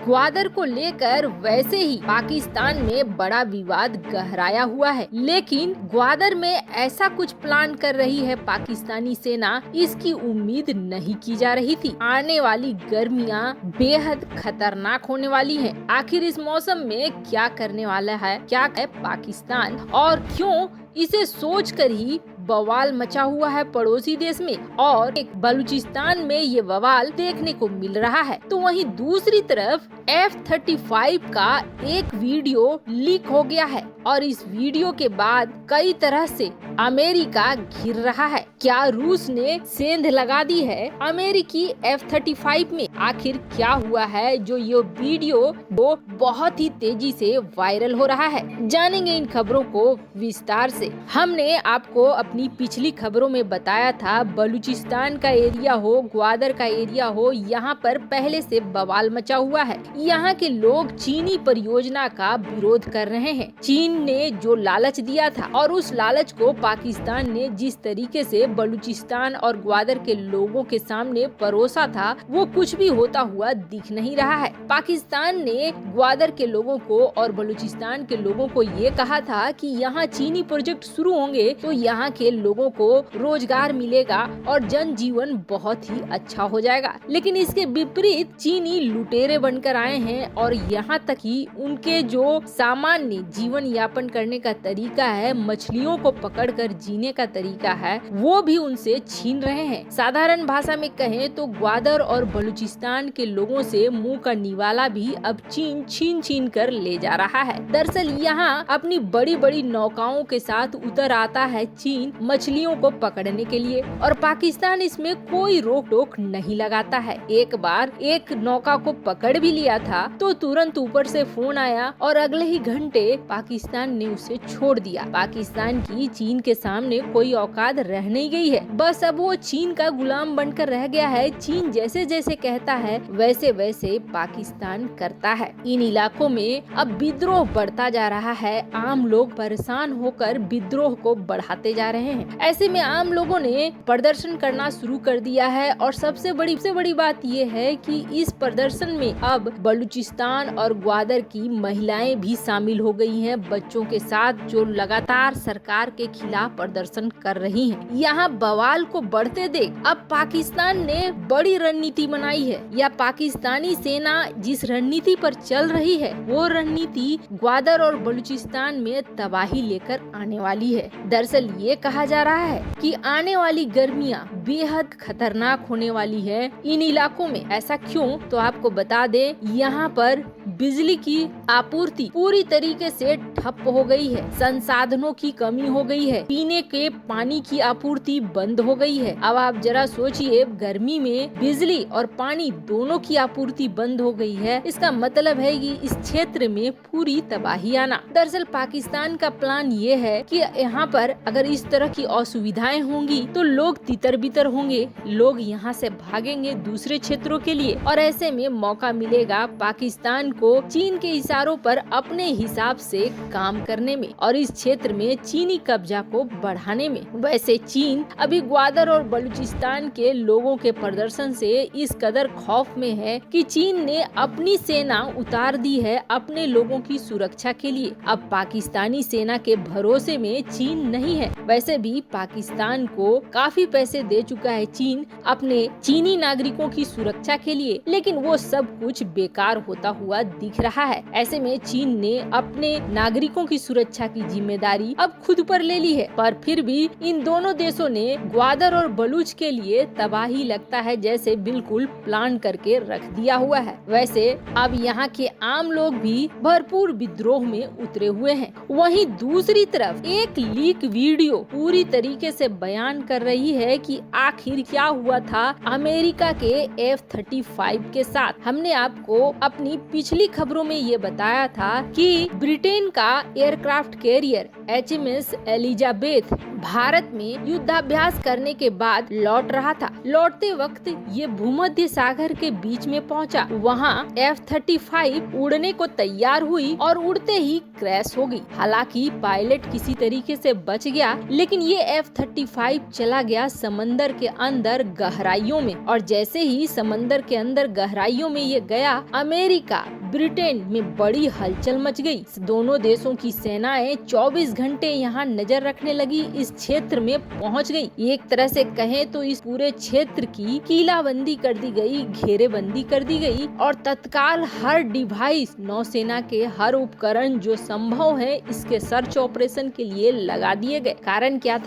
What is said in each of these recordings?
ग्वादर को लेकर वैसे ही पाकिस्तान में बड़ा विवाद गहराया हुआ है, लेकिन ग्वादर में ऐसा कुछ प्लान कर रही है पाकिस्तानी सेना, इसकी उम्मीद नहीं की जा रही थी। आने वाली गर्मियां बेहद खतरनाक होने वाली हैं। आखिर इस मौसम में क्या करने वाला है, क्या है पाकिस्तान, और क्यों इसे सोचकर ही बवाल मचा हुआ है पड़ोसी देश में, और एक बलूचिस्तान में ये बवाल देखने को मिल रहा है। तो वहीं दूसरी तरफ F-35 का एक वीडियो लीक हो गया है और इस वीडियो के बाद कई तरह से अमेरिका घिर रहा है। क्या रूस ने सेंध लगा दी है अमेरिकी F-35 में? आखिर क्या हुआ है जो ये वीडियो वो बहुत ही तेजी से वायरल हो रहा है? जानेंगे इन खबरों को विस्तार से। हमने आपको अपनी पिछली खबरों में बताया था, बलूचिस्तान का एरिया हो, ग्वादर का एरिया हो, यहाँ पर पहले से बवाल मचा हुआ है। यहाँ के लोग चीनी परियोजना का विरोध कर रहे हैं। चीन ने जो लालच दिया था और उस लालच को पाकिस्तान ने जिस तरीके से बलूचिस्तान और ग्वादर के लोगों के सामने परोसा था, वो कुछ भी होता हुआ दिख नहीं रहा है। पाकिस्तान ने ग्वादर के लोगों को और बलूचिस्तान के लोगों को ये कहा था कि यहाँ चीनी प्रोजेक्ट शुरू होंगे तो यहाँ के लोगों को रोजगार मिलेगा और जनजीवन बहुत ही अच्छा हो जाएगा। लेकिन इसके विपरीत चीनी लुटेरे बनकर आए हैं और यहाँ तक कि उनके जो सामान्य जीवन यापन करने का तरीका है, मछलियों को पकड़कर जीने का तरीका है, वो भी उनसे छीन रहे हैं। साधारण भाषा में कहें तो ग्वादर और बलूचिस्तान के लोगों से मुंह का निवाला भी अब चीन छीन छीन कर ले जा रहा है। दरअसल यहाँ अपनी बड़ी बड़ी नौकाओं के साथ उतर आता है चीन मछलियों को पकड़ने के लिए, और पाकिस्तान इसमें कोई रोक टोक नहीं लगाता है। एक बार एक नौका को पकड़ भी लिया था तो तुरंत ऊपर से फोन आया और अगले ही घंटे पाकिस्तान ने उसे छोड़ दिया। पाकिस्तान की चीन के सामने कोई औकात रह नहीं गई है। बस अब वो चीन का गुलाम बनकर रह गया है। चीन जैसे जैसे कहता है वैसे वैसे पाकिस्तान करता है। इन इलाकों में अब विद्रोह बढ़ता जा रहा है। आम लोग परेशान होकर विद्रोह को बढ़ाते जा रहे हैं। ऐसे में आम लोगों ने प्रदर्शन करना शुरू कर दिया है और सबसे बड़ी बात ये है कि इस प्रदर्शन में अब बलूचिस्तान और ग्वादर की महिलाएं भी शामिल हो गई हैं, बच्चों के साथ, जो लगातार सरकार के खिलाफ प्रदर्शन कर रही हैं। यहाँ बवाल को बढ़ते देख अब पाकिस्तान ने बड़ी रणनीति बनाई है, या पाकिस्तानी सेना जिस रणनीति पर चल रही है वो रणनीति ग्वादर और बलूचिस्तान में तबाही लेकर आने वाली है। दरअसल ये कहा जा रहा है कि आने वाली गर्मियाँ बेहद खतरनाक होने वाली है इन इलाकों में। ऐसा क्यों? तो आपको बता दें, यहाँ पर बिजली की आपूर्ति पूरी तरीके से ठप हो गई है, संसाधनों की कमी हो गई है, पीने के पानी की आपूर्ति बंद हो गई है। अब आप जरा सोचिए, गर्मी में बिजली और पानी दोनों की आपूर्ति बंद हो गई है, इसका मतलब है कि इस क्षेत्र में पूरी तबाही आना। दरअसल पाकिस्तान का प्लान ये है कि यहाँ पर अगर इस तरह की असुविधाएं होंगी तो लोग तितर बितर होंगे, लोग यहाँ से भागेंगे दूसरे क्षेत्रों के लिए, और ऐसे में मौका मिलेगा पाकिस्तान को चीन के इशारों पर अपने हिसाब से काम करने में और इस क्षेत्र में चीनी कब्जा को बढ़ाने में। वैसे चीन अभी ग्वादर और बलूचिस्तान के लोगों के प्रदर्शन से इस कदर खौफ में है कि चीन ने अपनी सेना उतार दी है अपने लोगों की सुरक्षा के लिए। अब पाकिस्तानी सेना के भरोसे में चीन नहीं है। वैसे भी पाकिस्तान को काफी पैसे दे चुका है चीन अपने चीनी नागरिकों की सुरक्षा के लिए, लेकिन वो सब कुछ बेकार होता हुआ दिख रहा है। ऐसे में चीन ने अपने नागरिकों की सुरक्षा की जिम्मेदारी अब खुद पर ले ली है, पर फिर भी इन दोनों देशों ने ग्वादर और बलूच के लिए तबाही लगता है जैसे बिल्कुल प्लान करके रख दिया हुआ है। वैसे अब यहाँ के आम लोग भी भरपूर विद्रोह में उतरे हुए हैं। वहीं दूसरी तरफ एक लीक वीडियो पूरी तरीके से बयान कर रही है कि आखिर क्या हुआ था अमेरिका के F-35 के साथ। हमने आपको अपनी पिछली खबरों में ये बताया था कि ब्रिटेन का aircraft carrier HMS Elizabeth Bharat में युद्धाभ्यास करने के बाद लौट रहा था। लौटते वक्त ये भूमध्य सागर के बीच में पहुंचा। वहां F-35 उड़ने को तैयार हुई और उड़ते ही क्रैश हो गई। हालांकि पायलट किसी तरीके से बच गया, लेकिन ये F-35 चला गया समंदर के अंदर गहराइयों में। और जैसे ही समंदर के अंदर गहराइयों में ये गया, अमेरिका ब्रिटेन में बड़ी हलचल मच गई। दोनों देशों की सेनाएं 24 घंटे यहाँ नजर रखने लगी। इस क्षेत्र में पहुँच गई। एक तरह से कहें तो इस पूरे क्षेत्र की कीलाबंदी कर दी गई, घेरेबंदी कर दी गई और तत्काल हर डिवाइस, नौसेना के हर उपकरण जो संभव है इसके सर्च ऑपरेशन के लिए लगा दिए गए। कारण क्या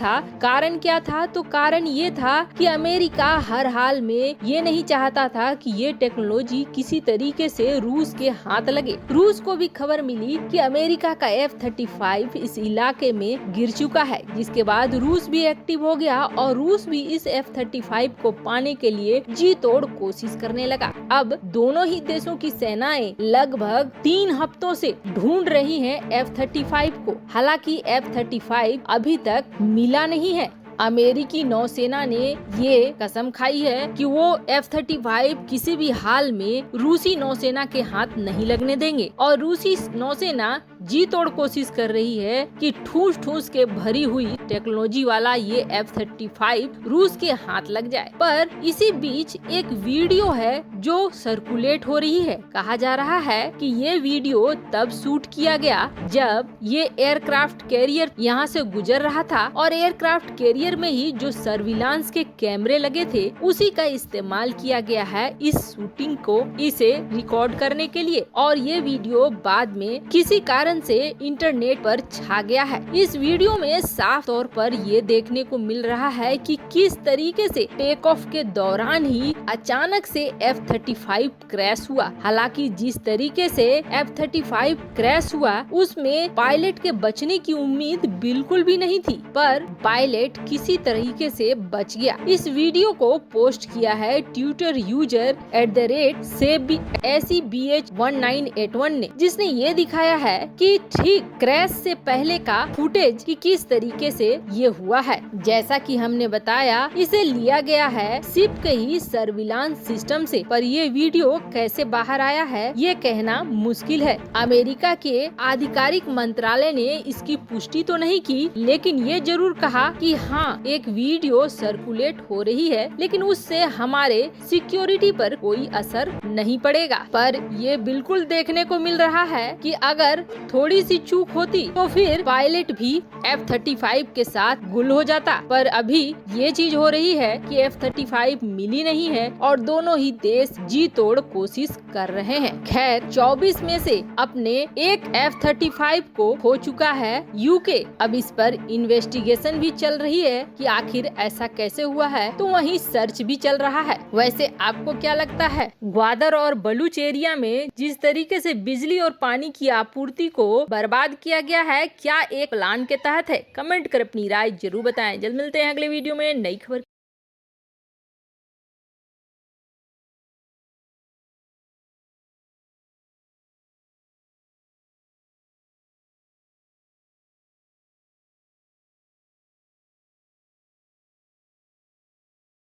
था? तो कारण ये था कि अमेरिका हर हाल में ये नहीं चाहता था कि ये टेक्नोलॉजी किसी तरीके से रूस के हाथ लगे। रूस को भी खबर मिली कि अमेरिका का F-35 इस इलाके में गिर चुका है, जिसके बाद रूस भी एक्टिव हो गया और रूस भी इस F-35 को पाने के लिए जी तोड़ कोशिश करने लगा। अब दोनों ही देशों की सेनाएं लगभग 3 हफ्तों से ढूंढ रही हैं F-35 को। हालांकि F-35 अभी तक मिला नहीं है। अमेरिकी नौसेना ने ये कसम खाई है कि वो F-35 किसी भी हाल में रूसी नौसेना के हाथ नहीं लगने देंगे और रूसी नौसेना जी तोड़ कोशिश कर रही है कि ठूस ठूस के भरी हुई टेक्नोलॉजी वाला ये F-35 रूस के हाथ लग जाए। पर इसी बीच एक वीडियो है जो सर्कुलेट हो रही है। कहा जा रहा है कि ये वीडियो तब शूट किया गया जब ये एयरक्राफ्ट कैरियर यहाँ से गुजर रहा था और एयरक्राफ्ट कैरियर में ही जो सर्विलांस के कैमरे लगे थे उसी का इस्तेमाल किया गया है इस शूटिंग को, इसे रिकॉर्ड करने के लिए। और ये वीडियो बाद में किसी कारण से इंटरनेट पर छा गया है। इस वीडियो में साफ तौर पर ये देखने को मिल रहा है कि किस तरीके से टेक ऑफ के दौरान ही अचानक से F-35 क्रैश हुआ। हालांकि जिस तरीके से F-35 क्रैश हुआ उसमें पायलट के बचने की उम्मीद बिल्कुल भी नहीं थी, पर पायलट किसी तरीके से बच गया। इस वीडियो को पोस्ट किया है ट्विटर यूजर @SEBH1981 ने, जिसने ये दिखाया है कि ठीक क्रैश से पहले का फुटेज कि किस तरीके से ये हुआ है। जैसा कि हमने बताया, इसे लिया गया है शिप के ही सर्विलांस सिस्टम से, पर ये वीडियो कैसे बाहर आया है ये कहना मुश्किल है। अमेरिका के आधिकारिक मंत्रालय ने इसकी पुष्टि तो नहीं की, लेकिन ये जरूर कहा कि हाँ, एक वीडियो सर्कुलेट हो रही है, लेकिन उससे हमारे सिक्योरिटी पर कोई असर नहीं पड़ेगा। पर ये बिल्कुल देखने को मिल रहा है कि अगर थोड़ी सी चूक होती तो फिर पायलट भी F-35 के साथ गुल हो जाता। पर अभी ये चीज हो रही है कि F-35 मिली नहीं है और दोनों ही देश जी तोड़ कोशिश कर रहे हैं। खैर, 24 में से अपने एक F-35 को खो चुका है यूके। अब इस पर इन्वेस्टिगेशन भी चल रही है कि आखिर ऐसा कैसे हुआ है, तो वहीं सर्च भी चल रहा है। वैसे आपको क्या लगता है, ग्वादर और बलूच एरिया में जिस तरीके से बिजली और पानी की आपूर्ति को बर्बाद किया गया है, क्या एक प्लान के तहत है? कमेंट कर अपनी राय जरूर बताएं। जल्द मिलते हैं अगले वीडियो में नई खबर।